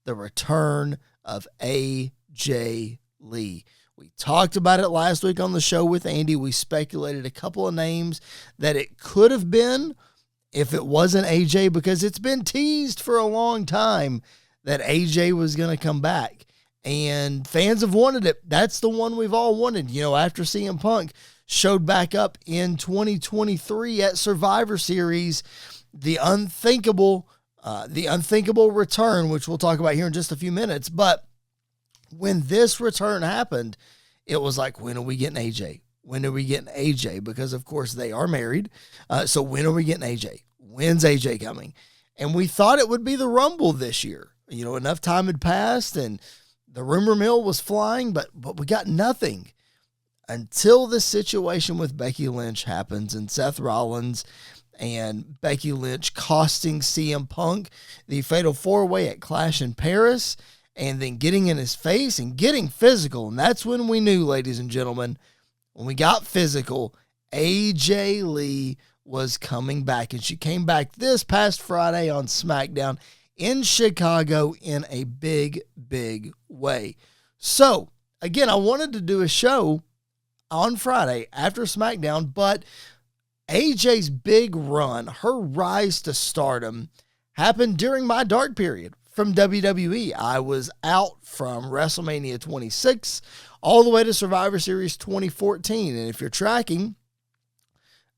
the return of AJ Lee. We talked about it last week on the show with Andy. We speculated a couple of names that it could have been if it wasn't AJ, because it's been teased for a long time that AJ was going to come back. And fans have wanted it. That's the one we've all wanted. You know, after CM Punk showed back up in 2023 at Survivor Series, the unthinkable return, which we'll talk about here in just a few minutes. But when this return happened, it was like, when are we getting AJ? When are we getting AJ? Because, of course, they are married. So when are we getting AJ? When's AJ coming? And we thought it would be the Rumble this year. You know, enough time had passed and the rumor mill was flying, but we got nothing until this situation with Becky Lynch happens and Seth Rollins and Becky Lynch costing CM Punk the fatal four-way at Clash in Paris, and then getting in his face and getting physical. And that's when we knew, ladies and gentlemen, when we got physical, AJ Lee was coming back. And she came back this past Friday on SmackDown in Chicago in a big, big way. So, again, I wanted to do a show on Friday after SmackDown, but AJ's big run, her rise to stardom, happened during my dark period from WWE. I was out from WrestleMania 26 all the way to Survivor Series 2014. And if you're tracking,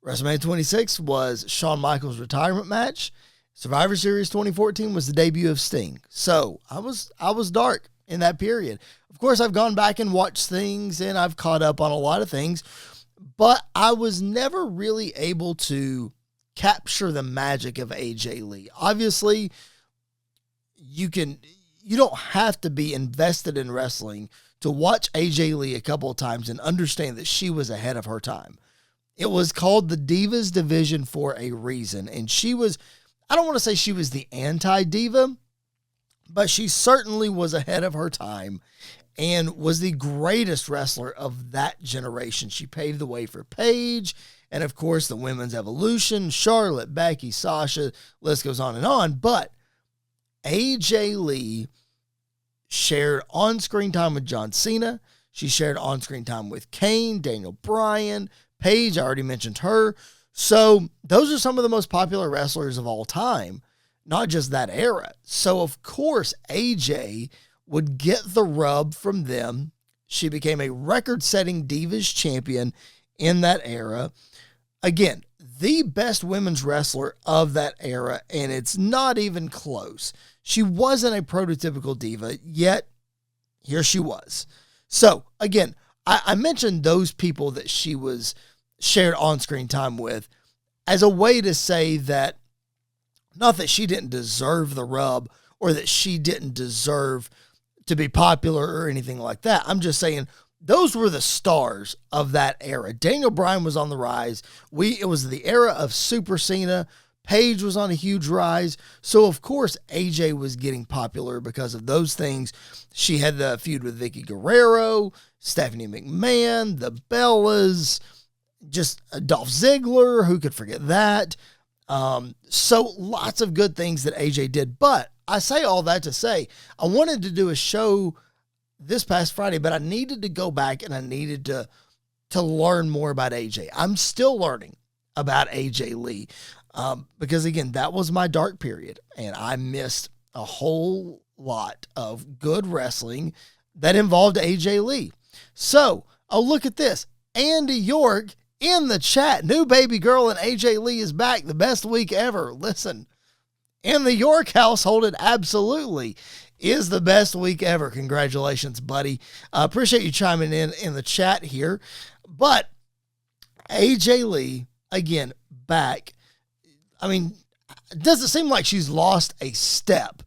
WrestleMania 26 was Shawn Michaels' retirement match. Survivor Series 2014 was the debut of Sting. So I was dark in that period. Of course, I've gone back and watched things and I've caught up on a lot of things, but I was never really able to capture the magic of AJ Lee. Obviously, you don't have to be invested in wrestling to watch AJ Lee a couple of times and understand that she was ahead of her time. It was called the Divas division for a reason. And she was, I don't want to say she was the anti-diva, but she certainly was ahead of her time and was the greatest wrestler of that generation. She paved the way for Paige and, of course, the women's evolution, Charlotte, Becky, Sasha, list goes on and on. But AJ Lee shared on-screen time with John Cena. She shared on-screen time with Kane, Daniel Bryan, Paige. I already mentioned her. So those are some of the most popular wrestlers of all time, not just that era. So, of course, AJ would get the rub from them. She became a record-setting Divas champion in that era. Again, the best women's wrestler of that era, and it's not even close. She wasn't a prototypical diva, yet here she was. So, again, I mentioned those people that she was shared on-screen time with as a way to say that, not that she didn't deserve the rub or that she didn't deserve to be popular or anything like that. I'm just saying those were the stars of that era. Daniel Bryan was on the rise. It was the era of Super Cena. Paige was on a huge rise. So, of course, AJ was getting popular because of those things. She had the feud with Vicky Guerrero, Stephanie McMahon, the Bellas, just Dolph Ziggler. Who could forget that? So lots of good things that AJ did. But I say all that to say, I wanted to do a show this past Friday, but I needed to go back and I needed to learn more about AJ. I'm still learning about AJ Lee. Because again, that was my dark period and I missed a whole lot of good wrestling that involved AJ Lee. So, look at this. Andy York in the chat. New baby girl and AJ Lee is back. The best week ever. Listen, in the York household, it absolutely is the best week ever. Congratulations, buddy. Appreciate you chiming in the chat here. But AJ Lee, again, back. I mean, it doesn't seem like she's lost a step.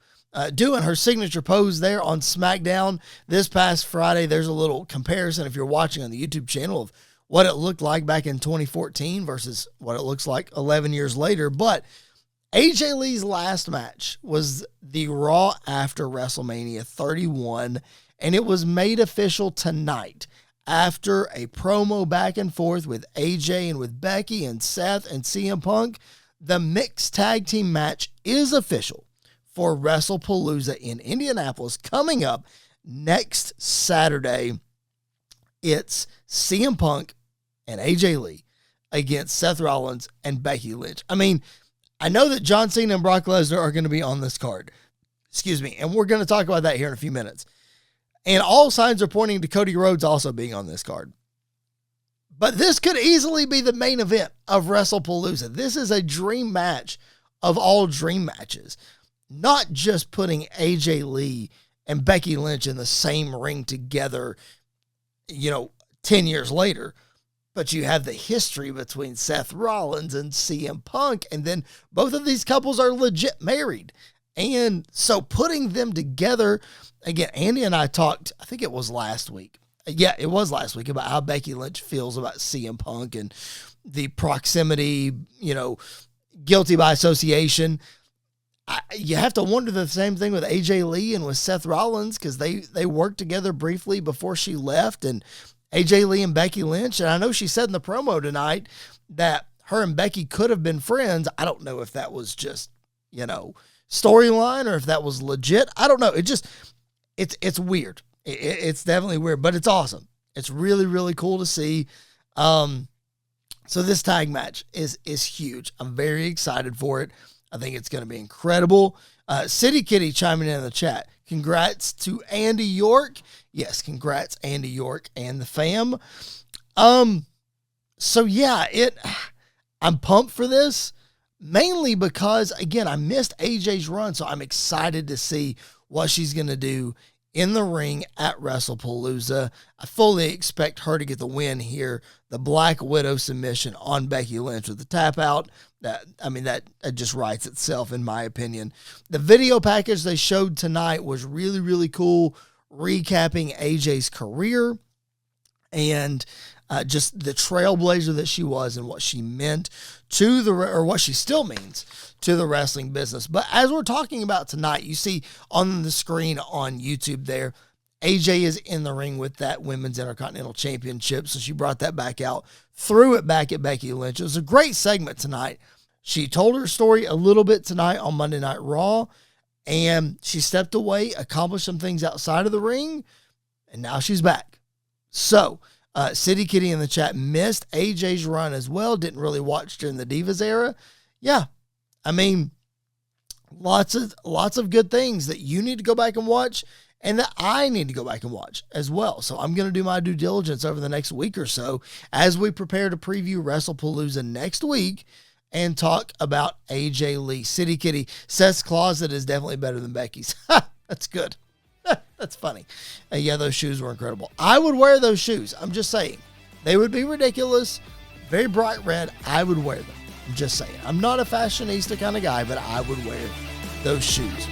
Doing her signature pose there on SmackDown this past Friday. There's a little comparison if you're watching on the YouTube channel of what it looked like back in 2014 versus what it looks like 11 years later. But AJ Lee's last match was the Raw after WrestleMania 31, and it was made official tonight after a promo back and forth with AJ and with Becky and Seth and CM Punk. The mixed tag team match is official for WrestlePalooza in Indianapolis coming up next Saturday. It's CM Punk and AJ Lee against Seth Rollins and Becky Lynch. I mean, I know that John Cena and Brock Lesnar are going to be on this card. Excuse me. And we're going to talk about that here in a few minutes. And all signs are pointing to Cody Rhodes also being on this card. But this could easily be the main event of WrestlePalooza. This is a dream match of all dream matches. Not just putting AJ Lee and Becky Lynch in the same ring together, 10 years later, but you have the history between Seth Rollins and CM Punk, and then both of these couples are legit married. And so putting them together, again, Andy and I talked, I think it was last week. Yeah, it was last week, about how Becky Lynch feels about CM Punk and the proximity, guilty by association. You have to wonder the same thing with AJ Lee and with Seth Rollins, because they worked together briefly before she left, and AJ Lee and Becky Lynch. And I know she said in the promo tonight that her and Becky could have been friends. I don't know if that was just, storyline or if that was legit. I don't know. It's weird. It's definitely weird, but it's awesome. It's really, really cool to see. So this tag match is huge. I'm very excited for it. I think it's going to be incredible. City Kitty chiming in the chat. Congrats to Andy York. Yes, congrats Andy York and the fam. So yeah, I'm pumped for this, mainly because, again, I missed AJ's run, so I'm excited to see what she's going to do in the ring at WrestlePalooza. I fully expect her to get the win here. The Black Widow submission on Becky Lynch with the tap out. That just writes itself, in my opinion. The video package they showed tonight was really, really cool, recapping AJ's career and just the trailblazer that she was and what she meant to what she still means to the wrestling business. But as we're talking about tonight, you see on the screen on YouTube there, AJ is in the ring with that Women's Intercontinental Championship. So she brought that back out, threw it back at Becky Lynch. It was a great segment tonight. She told her story a little bit tonight on Monday Night Raw, and she stepped away, accomplished some things outside of the ring, and now she's back. So, City Kitty in the chat missed AJ's run as well. Didn't really watch during the Divas era. Yeah, I mean, lots of good things that you need to go back and watch, and that I need to go back and watch as well. So I'm going to do my due diligence over the next week or so as we prepare to preview WrestlePalooza next week and talk about AJ Lee. City Kitty, Seth's closet is definitely better than Becky's. That's good. That's funny. Yeah, those shoes were incredible. I would wear those shoes. I'm just saying. They would be ridiculous. Very bright red. I would wear them. I'm just saying. I'm not a fashionista kind of guy, but I would wear those shoes.